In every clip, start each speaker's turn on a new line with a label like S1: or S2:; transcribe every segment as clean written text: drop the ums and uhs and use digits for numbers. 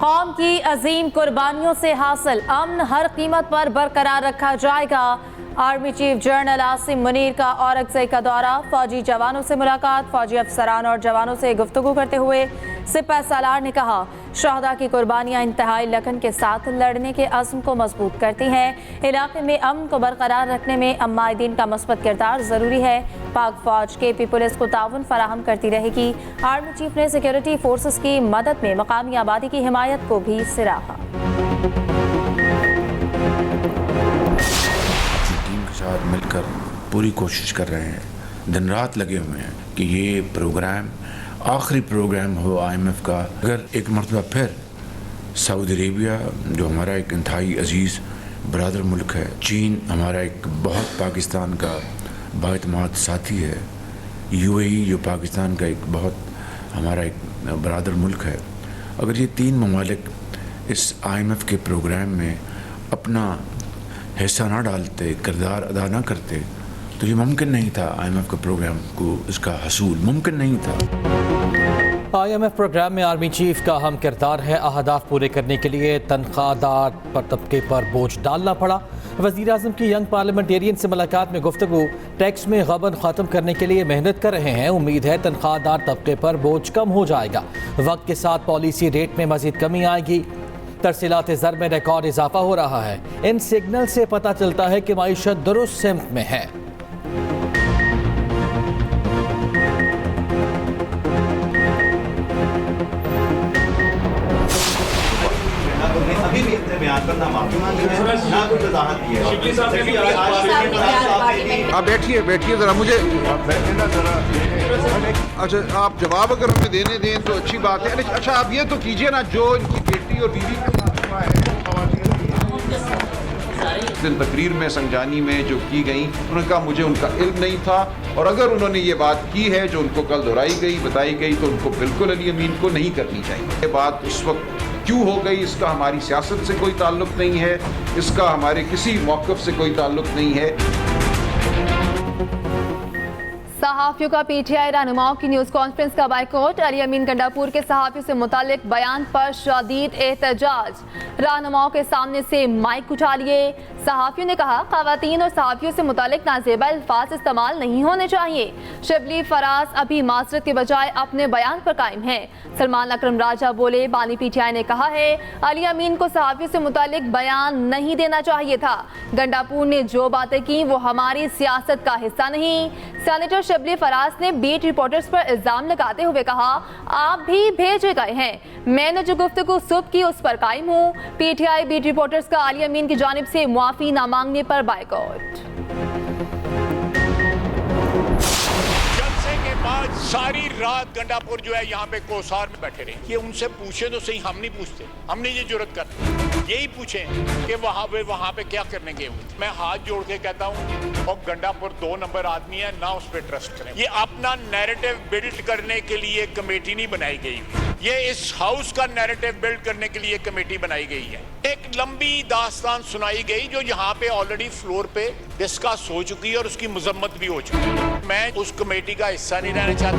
S1: कौम की अजीम कुर्बानियों से हासिल अमन हर कीमत पर बरकरार रखा जाएगा। Army chief general Asim Munir का औरंगजेब का दौरा, फौजी जवानों से मुलाकात, फौजी अफसरान और जवानों से गुफ्तगू करते हुए सिपह सालार ने कहा, शहदा की कुर्बानियां इंतहाई लगन के साथ लड़ने के अज़्म को मजबूत करती हैं। इलाके में अमन को बरकरार रखने में अम्मायदीन का मुस्बत किरदार ज़रूरी है। पाक फौज केपी पुलिस को ताउन फराहम करती रहेगी। आर्मी चीफ ने सिक्योरिटी फोर्सेस की मदद में मकामी आबादी की हिमायत को भी सराहा।
S2: साथ मिलकर पूरी कोशिश कर रहे हैं, दिन रात लगे हुए हैं कि ये प्रोग्राम आखिरी प्रोग्राम हो IMF का। अगर एक मरतबा फिर सऊदी अरेबिया जो हमारा एक इंतहाई अजीज़ बरादर मुल्क है, चीन हमारा एक बहुत पाकिस्तान का बाएतमाद साथी है, UAE जो पाकिस्तान का एक बहुत हमारा एक बरादर मुल्क है, अगर ये तीन ममालिक इस IMF के प्रोग्राम में अपना हिस्सा ना डालते, किरदार अदा ना करते, तो ये मुमकिन नहीं था। IMF का प्रोग्राम को इसका हसूल मुमकिन नहीं था।
S3: IMF प्रोग्राम में आर्मी चीफ का अहम किरदार है। अहदाफ पूरे करने के लिए तनख्वाहदार पर तबके पर बोझ डालना पड़ा। वज़ीर आज़म की यंग पार्लियामेंटेरियन से मुलाकात में गुफ्तगू, टैक्स में गबन ख़त्म करने के लिए मेहनत कर रहे हैं। उम्मीद है तनख्वाहदार तबके पर बोझ कम हो जाएगा। वक्त के साथ पॉलिसी रेट में मज़ीद कमी आएगी। तरसीलात ज़र में रिकॉर्ड इजाफा हो रहा है। इन सिग्नल से पता चलता है कि माइशत दुरुस्त सिमत में है।
S4: अभी भी इतने बयान पर ना माफी मांगी है, ना कोई वजाहत दी है।
S5: आप बैठिए ज़रा, मुझे अच्छा आप जवाब अगर हमें देने दें तो अच्छी बात है। अच्छा आप ये तो कीजिए ना, जो इनकी बेटी और बीवी का हुआ है दिन तकरीर में संजानी में जो की गई, उन्होंने कहा मुझे उनका इल्म नहीं था, और अगर उन्होंने ये बात की है जो उनको कल दोहराई गई बताई गई तो उनको बिल्कुल अली अमीन को नहीं करनी चाहिए। ये बात उस वक्त क्यों हो गई, इसका हमारी सियासत से कोई ताल्लुक नहीं है, इसका हमारे किसी मौक़िफ़ से कोई ताल्लुक नहीं है।
S6: सहाफ़ियों का PTI रहनुमाओं की न्यूज़ कॉन्फ्रेंस का बाइकॉट, अली अमीन गंडापुर के सहाफ़ियों से मुतालिक बयान पर शदीद एहतजाज, रहनुमाओं के सामने से माइक उठा लिए। सहाफ़ियों ने कहा, ख़वातीन और सहाफ़ियों से मुतालिक नाजेबा अल्फाज इस्तेमाल नहीं होने चाहिए। शिबली फराज अभी मासरत के बजाय अपने बयान पर कायम हैं। सलमान अकरम राजा बोले, बानी PTI ने कहा है अली अमीन को सहाफ़ियों से मुतालिक बयान नहीं देना चाहिए था। गंडापुर ने जो बातें की वो हमारी सियासत का हिस्सा नहीं। सेनेटर शिबली फराज ने बीट रिपोर्टर्स पर इल्जाम लगाते हुए कहा, आप भी भेजे गए हैं, मैंने जो गुफ्तगू सुबह की उस पर कायम हूँ। PTI बीट रिपोर्टर्स का अली अमीन की जानिब से मुआफी ना मांगने पर बाइकआउट।
S7: आज सारी रात गंडापुर जो है यहाँ पे कोसार में बैठे रहे। ये उनसे पूछे तो सही, हम नहीं पूछते, हमने ये जुर्रत करते, यही पूछे कि वहाँ पे क्या करने गए हुए थे। मैं हाथ जोड़ के कहता हूँ, और गंडापुर 2 नंबर आदमी है ना, उस पर ट्रस्ट करें। ये अपना नैरेटिव बिल्ड करने के लिए कमेटी नहीं बनाई गई, ये इस हाउस का नैरेटिव बिल्ड करने के लिए कमेटी बनाई गई है। एक लंबी दास्तान सुनाई गई जो यहाँ पे ऑलरेडी फ्लोर पे डिस्कस हो चुकी है और उसकी मजम्मत भी हो चुकी है। मैं उस कमेटी का हिस्सा नहीं रहना चाहता।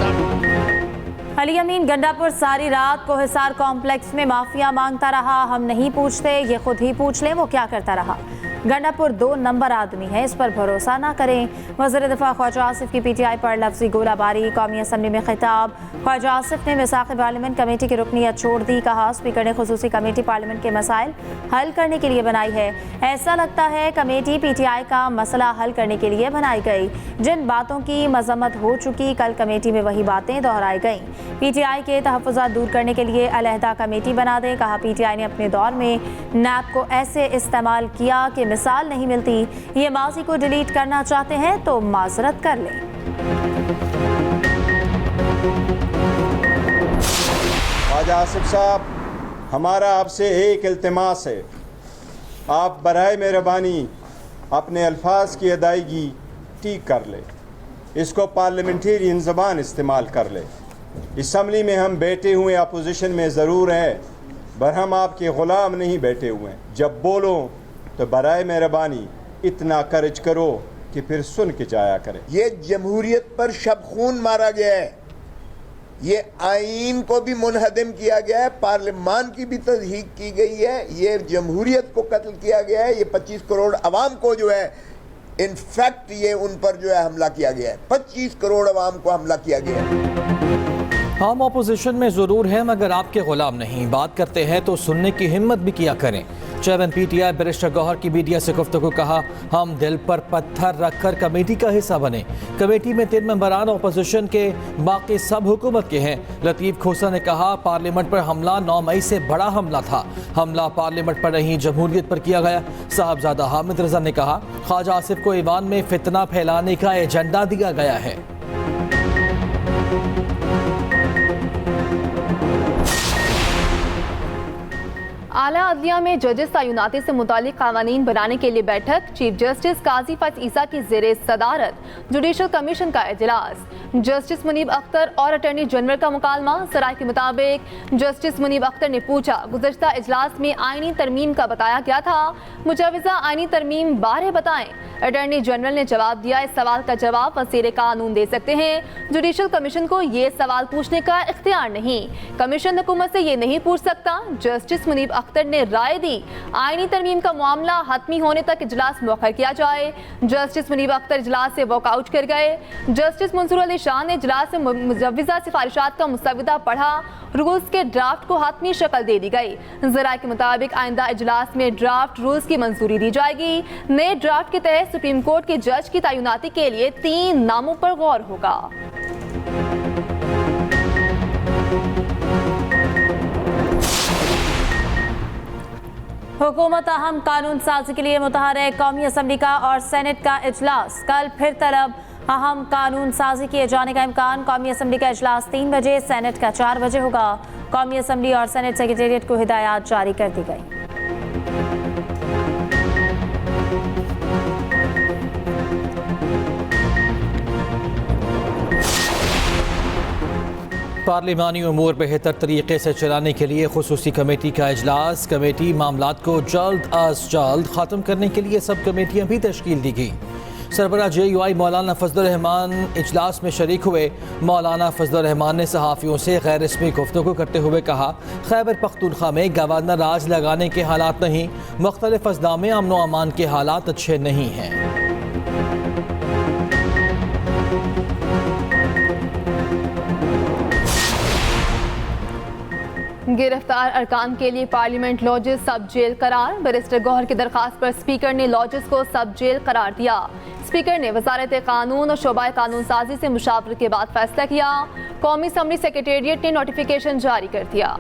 S1: अली अमीन गंडापुर सारी रात कोहिसार कॉम्प्लेक्स में माफिया मांगता रहा, हम नहीं पूछते, ये खुद ही पूछ ले वो क्या करता रहा। गंडापुर 2 नंबर आदमी है, इस पर भरोसा ना करें। वज़ीर दिफा ख्वाजा आसिफ की PTI पर लफ्जी गोलाबारी, कौमी असम्बली में खिताब। ख्वाजा आसिफ ने मिसाक़ पार्लियामेंट कमेटी की रुकनियत छोड़ दी, कहा स्पीकर ने खुसूसी कमेटी पार्लियामेंट के मसाइल हल करने के लिए बनाई है। ऐसा लगता है कमेटी PTI का मसला हल करने के लिए बनाई गई। जिन बातों की मजम्मत हो चुकी, कल कमेटी में वही बातें दोहराई गईं। PTI के तहफ़्फ़ुज़ात दूर करने के लिए अलहदा कमेटी बना दें। कहा PTI ने अपने दौर में NAB को ऐसे इस्तेमाल किया कि मिसाल नहीं मिलती। ये माजी को डिलीट करना चाहते हैं तो माजरत कर लें।
S8: ख्वाजा आसिफ साहब, हमारा आपसे एक इल्तिमास है, आप बराए मेहरबानी अपने अल्फाज की अदायगी ठीक कर ले, इसको पार्लियामेंटेरियन ज़बान इस्तेमाल कर ले। असम्बली में हम बैठे हुए अपोजिशन में ज़रूर हैं, पर हम आपके ग़ुलाम नहीं बैठे हुए हैं। जब बोलो तो बराए मेहरबानी इतना कर्ज करो कि फिर सुन के जाया करें।
S9: ये जमहूरियत पर शब खून मारा गया है, ये आईन को भी मुनहदम किया गया है, पार्लियामान की भी तज़हीक की गई है, ये जमहूरियत को कत्ल किया गया है, ये 25 करोड़ अवाम को जो है इनफैक्ट ये उन पर जो है हमला किया गया है, 25 करोड़ अवाम को हमला किया गया है।
S3: हम अपोजिशन में ज़रूर हैं मगर आपके गुलाम नहीं। बात करते हैं तो सुनने की हिम्मत भी किया करें। चेयरमैन पीटीआई बैरिस्टर गौहर की मीडिया से गुफ्तगू। कहा, हम दिल पर पत्थर रखकर कमेटी का हिस्सा बने। कमेटी में 3 मेंबरान अपोजिशन के, बाकी सब हुकूमत के हैं। लतीफ़ खोसा ने कहा, पार्लियामेंट पर हमला 9 मई से बड़ा हमला था। हमला पार्लियामेंट पर नहीं, जमहूरियत पर किया गया। साहबजादा हामिद रजा ने कहा, ख्वाजा आसिफ को ईवान में फितना फैलाने का एजेंडा दिया गया है।
S6: आला अदलिया में जजेस तैनाती से मुतालिक कानून बनाने के लिए बैठक। चीफ जस्टिस काजी फैज़ ईसा की ज़ेरे सदारत जुडिशल कमीशन का इजलास। जस्टिस मुनीब अख्तर और अटॉर्नी जनरल का मुकालमा। सराय के मुताबिक जस्टिस मुनीब अख्तर ने पूछा, गुज़श्ता इजलास में आईनी तरमीम का बताया गया था, मुजवज़ा आईनी तरमीम बारे बताएं। अटॉर्नी जनरल ने जवाब दिया, इस सवाल का जवाब वज़ीर कानून दे सकते हैं। जुडिशल कमीशन को ये सवाल पूछने का इख्तियार नहीं। कमीशन हुकूमत से ये नहीं पूछ सकता। जस्टिस मुनीब अख्तर ने राय दी, आईनी तरमीम का मामला हतमी होने तक इजलास मुअख्खर किया जाए। जस्टिस मुनीब अख्तर इजलास से वॉकआउट कर गए। जस्टिस मंसूर अली शाह ने इजलास में मुजव्वज़ा सिफारिशात का मुसविदा पढ़ा। रूल्स के ड्राफ्ट को हतमी शक्ल दे दी गई। ज़राए के मुताबिक आइंदा इजलास में ड्राफ्ट रूल्स की मंजूरी दी जाएगी। नए ड्राफ्ट के तहत सुप्रीम कोर्ट के जज की तैनाती के लिए 3 नामों पर गौर होगा।
S1: हुकूमत अहम कानून साजी के लिए मुतहर्रिक कौमी असम्बली का और सेनेट का इजलास। कल फिर तलब अहम कानून साजी किए जाने का इम्कान। कौमी असम्बली का इजलास 3 बजे, सेनेट का 4 बजे होगा। कौमी असम्बली और सेनेट सेक्रेटेरिएट को हिदायत जारी कर दी गई।
S3: पार्लिमानी उमूर बेहतर तरीके से चलाने के लिए खुसूसी कमेटी का इजलास। कमेटी मामलात को जल्द अज जल्द ख़त्म करने के लिए सब कमेटियाँ भी तश्कील दी गई। सरबराह JUI मौलाना फजलुर रहमान इजलास में शरीक हुए। मौलाना फजलुर रहमान ने सहाफ़ियों से गैर रस्मी गुफ्तगू करते हुए कहा, खैबर पख्तूनख्वा में गवर्नर राज लगाने के हालात नहीं, मुख्तलिफ अजला में अमन व अमान के हालात अच्छे नहीं हैं।
S6: गिरफ्तार अरकान के लिए पार्लियामेंट लॉजेस सब जेल करार। बैरिस्टर गौहर की दरखास्त पर स्पीकर ने लॉजेस को सब जेल करार दिया। स्पीकर ने वजारत कानून और शोबाए कानून साजी से मुशावरत के बाद फैसला किया। कौमी असम्बली सेक्रेटेरिएट ने नोटिफिकेशन जारी कर दिया।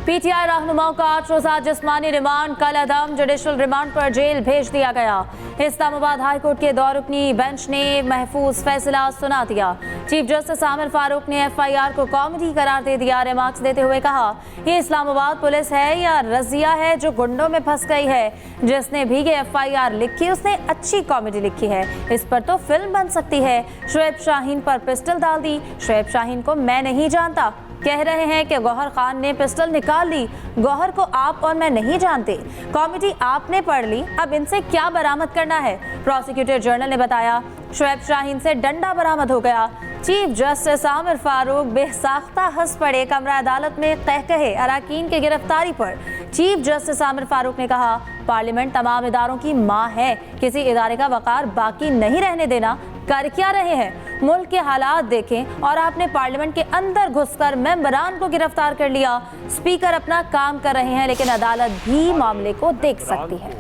S1: PTI रहनुमाओं का 8 रोज़ा जिस्मानी रिमांड कल अदम जुडिशल रिमांड पर जेल भेज दिया गया। इस्लामाबाद हाई कोर्ट के दौरुकनी बेंच ने महफूज फैसला सुना दिया। चीफ जस्टिस आमिर फारूक ने FIR को कॉमेडी करार दे दिया। रिमार्क्स देते हुए कहा, ये इस्लामाबाद पुलिस है या रजिया है जो गुंडों में फंस गई है। जिसने भी ये FIR लिखी उसने अच्छी कॉमेडी लिखी है, इस पर तो फिल्म बन सकती है। शुएब शाहीन पर पिस्टल डाल दी। शुएब शाहीन को मैं नहीं जानता, कह रहे हैं कि गौहर खान ने पिस्टल निकाल ली। गौहर को आप और मैं नहीं जानते। कॉमेडी आपने पढ़ ली, अब इनसे क्या बरामद करना है। प्रोसिक्यूटर जनरल ने बताया, शुएब शाहीन से डंडा बरामद हो गया। चीफ जस्टिस आमिर फारूक बेसाख्ता हंस पड़े। कमरा अदालत में कहे अराकीन की गिरफ्तारी पर चीफ जस्टिस आमिर फारूक ने कहा, पार्लियामेंट तमाम इदारों की माँ है, किसी इदारे का वकार बाकी नहीं रहने देना। कर क्या रहे हैं, मुल्क के हालात देखें और आपने पार्लियामेंट के अंदर घुसकर मेंबरान को गिरफ्तार कर लिया। स्पीकर अपना काम कर रहे हैं लेकिन अदालत भी मामले को देख सकती है।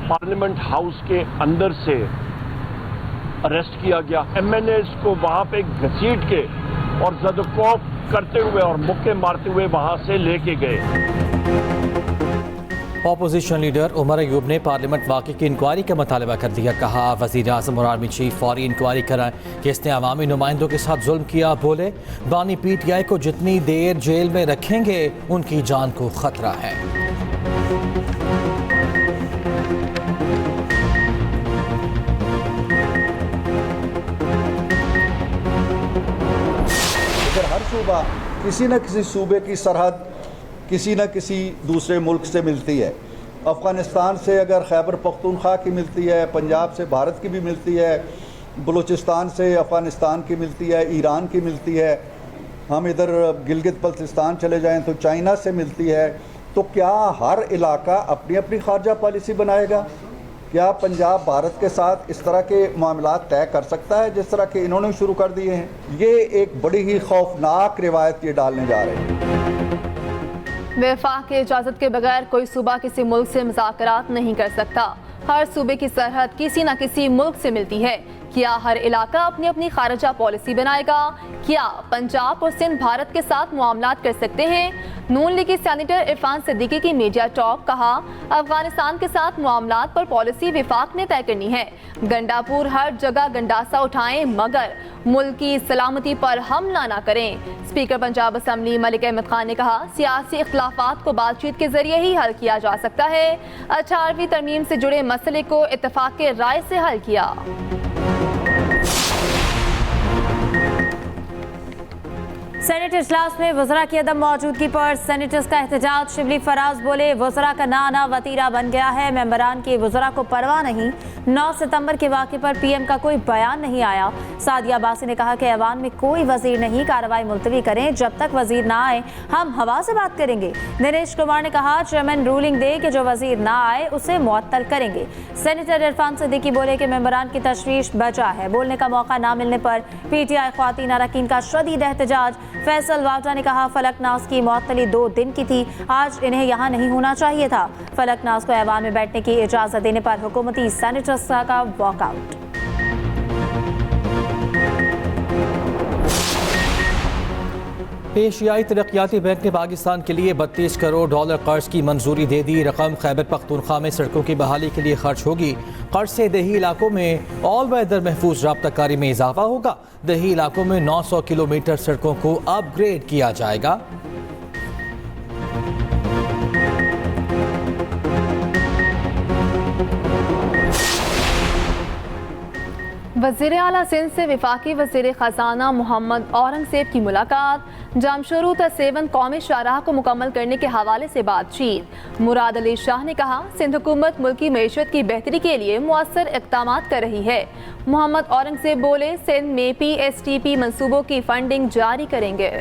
S10: पार्लियामेंट हाउस के अंदर से अरेस्ट किया गया। MNAs को वहां पे घसीट के और ज़दकोफ करते हुए और मुक्के मारते हुए वहां से लेके गए।
S3: अपोजिशन लीडर उमर अयूब ने पार्लियामेंट वाक़े की इंक्वायरी का मुतालबा कर दिया। कहा, वज़ीर आज़म और आर्मी चीफ फौरी इंक्वायरी कराएं कि इसने अवामी नुमाइंदों के साथ जुल्म किया। बोले, बानी PTI को जितनी देर जेल में रखेंगे उनकी जान को खतरा है।
S11: हर सूबा किसी न किसी सूबे की सरहद किसी न किसी दूसरे मुल्क से मिलती है। अफ़गानिस्तान से अगर खैबर पख्तूनख्वा की मिलती है, पंजाब से भारत की भी मिलती है, बलूचिस्तान से अफ़गानिस्तान की मिलती है, ईरान की मिलती है, हम इधर गिलगित बल्तिस्तान चले जाएं तो चाइना से मिलती है, तो क्या हर इलाका अपनी अपनी खारजा पॉलिसी बनाएगा? क्या पंजाब भारत के साथ इस तरह के मामलात तय कर सकता है जिस तरह के इन्होंने शुरू कर दिए हैं? ये एक बड़ी ही खौफनाक रिवायत ये डालने जा रहे हैं।
S6: वफाक की इजाज़त के बगैर कोई सूबा किसी मुल्क से मुज़ाकरात नहीं कर सकता। हर सूबे की सरहद किसी न किसी मुल्क से मिलती है। क्या हर इलाका अपनी अपनी खारजा पॉलिसी बनाएगा? क्या पंजाब और सिंध भारत के साथ मुआमलात कर सकते हैं? नून लीग की सेनेटर इरफान सिद्दीकी की मीडिया टॉक, कहा अफगानिस्तान के साथ मुआमलात पर पॉलिसी विफाक ने तय करनी है। गंडापुर हर जगह गंडासा उठाएं मगर मुल्क की सलामती पर हमला ना करें। स्पीकर पंजाब असम्बली मलिक अहमद खान ने कहा सियासी इख्तिलाफात को बातचीत के जरिए ही हल किया जा सकता है। 18वीं तरमीम से जुड़े मसले को इत्तेफाक के राय से हल किया।
S1: सेनेट इजलास में वज़रा की अदम मौजूदगी पर सेनेटर्स का एहतजाज। शिबली फराज बोले वज़रा का ना आना वतीरा बन गया है, मेंबरान की वज़रा को परवाह नहीं। 9 सितंबर के वाक़े पर पीएम का कोई बयान नहीं आया। सादिया अब्बासी ने कहा कि ऐवान में कोई वज़ीर नहीं, कार्रवाई मुलतवी करें, जब तक वज़ीर ना आए हम हवा से बात करेंगे। दिनेश कुमार ने कहा चेयरमैन रूलिंग दे कि जो वज़ीर ना आए उसे मुअत्तल करेंगे। सेनेटर इरफान सिद्दीकी बोले कि मेंबरान की तशवीश बचा है, बोलने का मौका ना मिलने पर पीटीआई ख्वातीन अरकान का शदीद एहतजाज। फैसल वावटा ने कहा फलकनाज की मुअत्तली 2 दिन की थी, आज इन्हें यहाँ नहीं होना चाहिए था। फलकनाज को ऐवान में बैठने की इजाज़त देने पर हुकूमती सेनेटर्स का वॉकआउट।
S3: एशियाई तरक्याती बैंक ने पाकिस्तान के लिए $32 करोड़ कर्ज की मंजूरी दे दी। रकम खैबर पख्तूनख्वा में सड़कों की बहाली के लिए खर्च होगी। कर्ज से दही इलाकों में ऑल वेदर महफूज राब्ताकारी में इजाफा होगा। दही इलाकों में 900 किलोमीटर सड़कों को अपग्रेड किया जाएगा।
S6: वज़ीर आला सिंध से वफाकी वज़ीर ख़जाना मोहम्मद औरंगज़ेब की मुलाकात। जमशरू त7 कौमी शाहराह को मुकम्मल करने के हवाले से बातचीत। मुराद अली शाह ने कहा सिंध हुकूमत मुल्की मईशत की बेहतरी के लिए मुअस्सर इक़दामात कर रही है। मोहम्मद औरंगज़ेब बोले सिंध में PSTP मनसूबों की फंडिंग जारी करेंगे।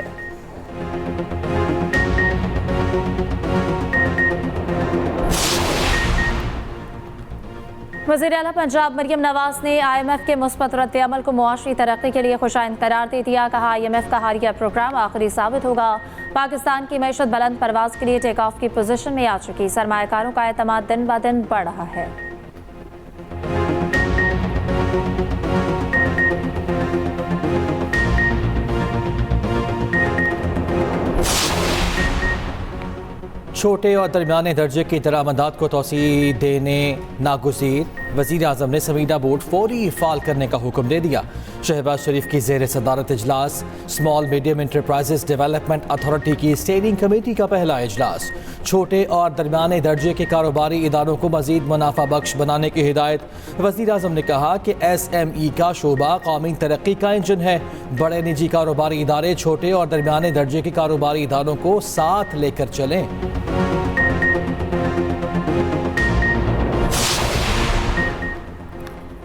S1: वज़ीर आला पंजाब मरियम नवाज ने IMF के मुस्बत रद्द-ए-अमल को मुआशरी तरक्की के लिए खुशाइंद करार दे दिया। कहा IMF का हालिया प्रोग्राम आखिरी साबित होगा। पाकिस्तान की मईशत बुलंद परवाज के लिए टेक ऑफ की पोजीशन में आ चुकी। सरमायाकारों का एतमाद दिन ब दिन बढ़ रहा है।
S3: छोटे और दरमियाने दर्जे की दरामदात को तोसी देने नागुज़ीर। वज़ीर आज़म ने समीना बोर्ड फौरी फ़ाल करने का हुक्म दे दिया। शहबाज शरीफ की ज़ेर सदारत इजलास। Small medium enterprises development authority की स्टेयरिंग कमेटी का पहला इजलास। छोटे और दरमियाने दर्जे के कारोबारी इदारों को मज़ीद मुनाफा बख्श बनाने की हिदायत। वज़ीर आज़म ने कहा कि SME का शोबा कौमी तरक्की का इंजन है। बड़े निजी कारोबारी इदारे छोटे और दरमियाने दर्जे के कारोबारी इदारों को साथ लेकर चलें।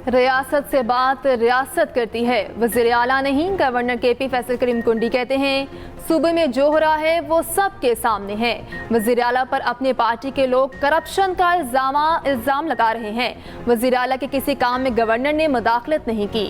S6: रियासत से बात रियासत करती है, वज़ीर आला नहीं। गवर्नर KP फैसल करीम कुंडी कहते हैं सूबे में जो हो रहा है वो सबके सामने है। वज़ीर आला पर अपने पार्टी के लोग करप्शन का इल्ज़ाम लगा रहे हैं। वज़ीर आला के किसी काम में गवर्नर ने मुदाखलत नहीं की।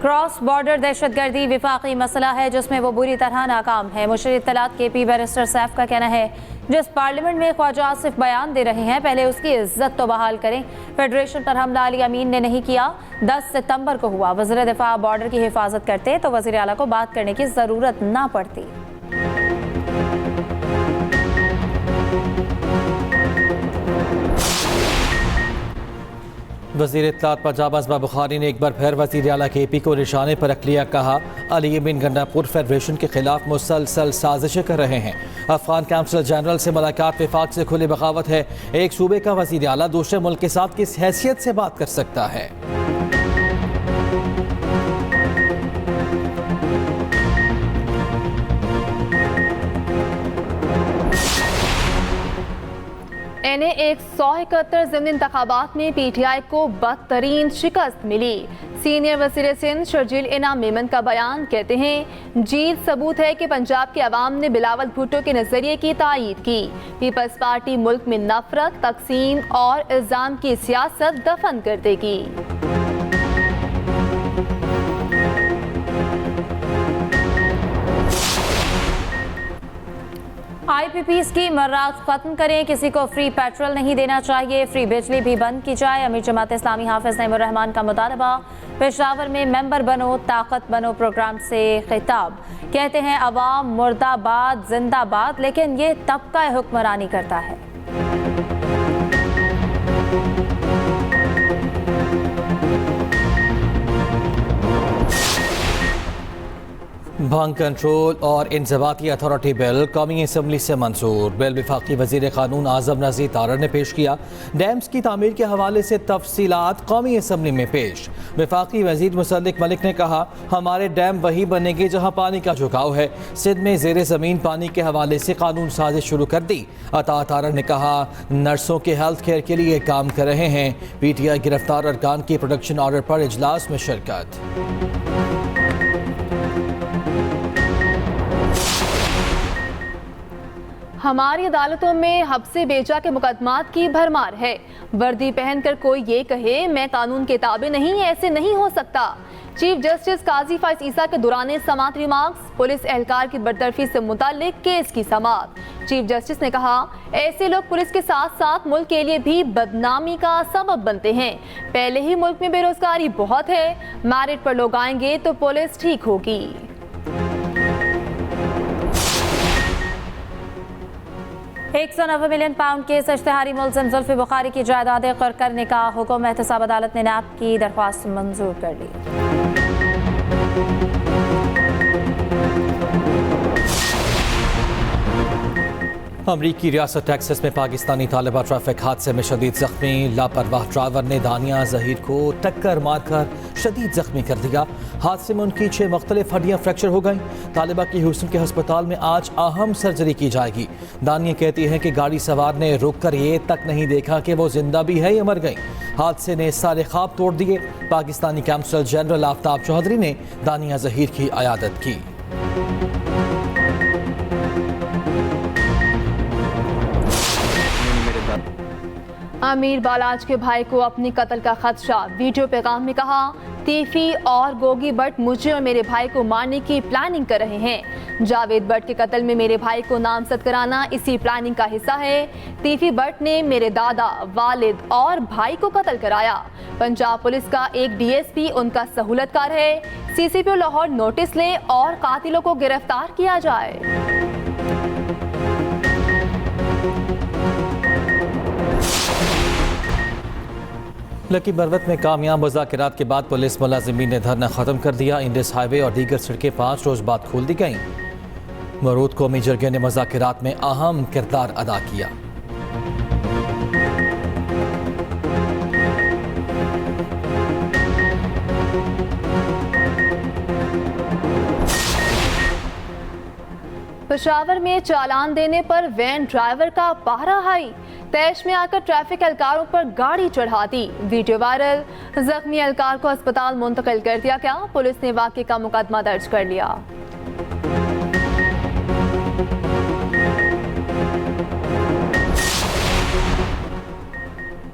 S1: क्रॉस बॉर्डर दहशतगर्दी विफाकी मसला है जिसमें वो बुरी तरह नाकाम है। मुशीर इत्तलात KP बैरिस्टर सैफ का कहना है जिस पार्लियामेंट में ख्वाजा आसिफ बयान दे रहे हैं पहले उसकी इज्जत तो बहाल करें। फेडरेशन पर हमला अली अमीन ने नहीं किया, 10 सितंबर को हुआ। वज़ीर दिफा बॉर्डर की हिफाजत करते तो वज़ीर आला को बात करने की ज़रूरत ना पड़ती।
S3: वज़ीर इत्तलात पंजाब असबा बुखारी ने एक बार फिर वज़ीर आला KP को निशाने पर रख लिया। कहा अली अमीन गंडापुर फेडरेशन के खिलाफ मुसलसल साजिशें कर रहे हैं। अफगान काउंसिल जनरल से मुलाकात विफाक से खुली बगावत है। एक सूबे का वज़ीर आला दूसरे मुल्क के साथ किस हैसियत से बात कर सकता है।
S6: 171 ज़िमनी इंतखाबात में PTI को बदतरीन शिकस्त मिली। सीनियर वज़ीर सिंध शर्जील इनाम मेमन का बयान, कहते हैं जीत सबूत है कि पंजाब के अवाम ने बिलावल भुट्टो के नजरिए की तायीद की। पीपल्स पार्टी मुल्क में नफरत, तकसीम और इल्जाम की सियासत दफन कर देगी।
S1: IPPs की मर्रात खत्म करें, किसी को फ्री पेट्रोल नहीं देना चाहिए, फ्री बिजली भी बंद की जाए। अमीर जमात इस्लामी हाफिज नईमुर रहमान का मुतालबा। पेशावर में मेंबर बनो ताकत बनो प्रोग्राम से खिताब, कहते हैं अवाम मुर्दाबाद जिंदाबाद, लेकिन ये तबका हुक्मरानी करता है।
S3: भांग कंट्रोल और इंज़बाती अथॉरिटी बिल कौमी असम्बली से मंजूर। बिल वफाकी वज़ीर क़ानून आज़म नज़ीर तारर ने पेश किया। डैम्स की तामीर के हवाले से तफसीलात कौमी असम्बली में पेश। वफाकी वज़ीर मुसद्दिक मलिक ने कहा, हमारे डैम वही बनेंगे जहाँ पानी का झुकाव है। सिंध में ज़ेर ज़मीन पानी के हवाले से कानून साजिश शुरू कर दी। अता तारर ने कहा, नर्सों के हेल्थ केयर के लिए काम कर रहे हैं। PTI गिरफ्तार अरकान की प्रोडक्शन ऑर्डर पर इजलास में शिरकत।
S6: हमारी अदालतों में हब्से बेजा के मुकदमात की भरमार है। वर्दी पहनकर कोई ये कहे मैं कानून के ताबे नहीं, ऐसे नहीं हो सकता। चीफ जस्टिस काजी फाइज ईसा के दौरान समात रिमार्क्स। पुलिस एहलकार की बरतरफी से मुताल्लिक केस की समात। चीफ जस्टिस ने कहा, ऐसे लोग पुलिस के साथ साथ मुल्क के लिए भी बदनामी का सबब बनते हैं। पहले ही मुल्क में बेरोजगारी बहुत है, मैरिट पर लोग आएंगे तो पुलिस ठीक होगी।
S1: 190 मिलियन पाउंड के इश्तिहारी मुलजिम जुल्फी बुखारी की जायदादें क़र्ज़ करने का हुक्म। एहतसाब अदालत ने नैब की दरख्वास्त मंजूर कर ली।
S3: अमरीकी रियासत टेक्सास में पाकिस्तानी तालिबा ट्रैफिक हादसे में शदीद जख्मी। लापरवाह ड्राइवर ने दानिया जहीर को टक्कर मारकर शदीद जख्मी कर दिया। हादसे में उनकी 6 मुख्तलिफ हड्डियां फ्रैक्चर हो गईं। तालिबा की ह्यूस्टन के अस्पताल में आज अहम सर्जरी की जाएगी। दानिया कहती है कि गाड़ी सवार ने रुक कर ये तक नहीं देखा कि वो जिंदा भी है या मर गई। हादसे ने सारे ख्वाब तोड़ दिए। पाकिस्तानी काउंसल जनरल आफ्ताब चौधरी ने दानिया जहीर की अयादत की।
S6: अमीर बालाज के भाई को अपनी कत्ल का खदशा। वीडियो पैगाम में कहा, तीफी और गोगी भट्ट मुझे और मेरे भाई को मारने की प्लानिंग कर रहे हैं। जावेद भट्ट के कत्ल में मेरे भाई को नामजद कराना इसी प्लानिंग का हिस्सा है। तीफी भट्ट ने मेरे दादा, वालिद और भाई को कत्ल कराया। पंजाब पुलिस का एक DSP उनका सहूलतकार है। CCP लाहौर नोटिस ले और कातिलों को गिरफ्तार किया जाए।
S3: लकी बरवत में कामयाब मुज़ाकरात के बाद पुलिस मुलाजिमीन ने धरना ख़त्म कर दिया। इंडस हाईवे और दीगर सड़कें 5 रोज़ बाद खोल दी गईं। मरूद कौमी जरगे ने मुज़ाकरात में अहम किरदार अदा किया।
S6: पेशावर में चालान देने पर वैन ड्राइवर का पहरा हाई। तैश में आकर ट्रैफिक एहलकारों पर गाड़ी चढ़ा दी। Video viral. जख्मी एहलकार को अस्पताल मुंतकिल कर दिया गया। पुलिस ने वाक़े का मुकदमा दर्ज कर लिया।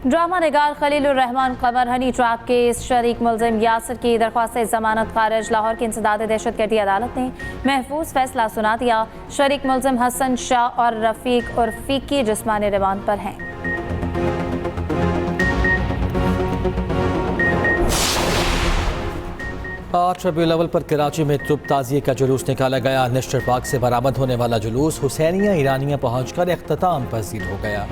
S1: ड्रामा निगार खलीलुर रहमान कमर हनी ट्रैप केस शरीक मुलजिम यासिर की दरख्वास्त जमानत खारिज। लाहौर की इंसदाद दहशतगर्दी अदालत ने महफूज फैसला सुना दिया। शरीक मुलजिम हसन शाह और रफीक और फीकी जिस्मानी रिमांड पर हैं।
S3: 8 रबीउल अव्वल पर कराची में तुब ताज़िये का जुलूस निकाला गया। नेशनल पार्क से बरामद होने वाला जुलूस हुसैनिया ईरानिया पहुंचकर इख्तिताम पजीर हो गया।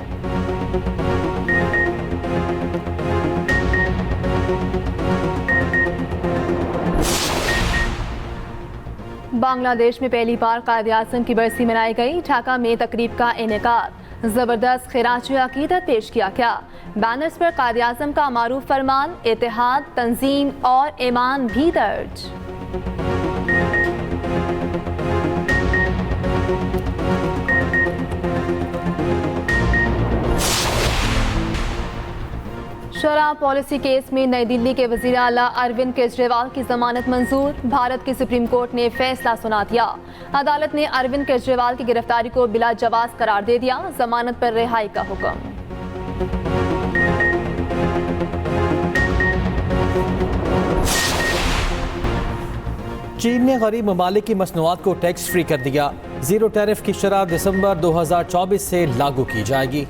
S6: बांग्लादेश में पहली बार कायद-ए-आज़म की बरसी मनाई गई। ढाका में तकरीब का इनेकाद। जबरदस्त खिराज अकीदत पेश किया गया। बैनर्स पर कायद-ए-आज़म का मारूफ फरमान, इत्तेहाद, तंजीम और ईमान भी दर्ज। कोरोना पॉलिसी केस में नई दिल्ली के वजीर आला अरविंद केजरीवाल की जमानत मंजूर। भारत की सुप्रीम कोर्ट ने फैसला सुना दिया। अदालत ने अरविंद केजरीवाल की गिरफ्तारी को बिला जवाज करार दे दिया। जमानत पर रिहाई का हुक्म।
S3: चीन ने गरीब ममालिक की मसनूआत को टैक्स फ्री कर दिया। जीरो टैरिफ की शरह दिसंबर 2024 से लागू की जाएगी।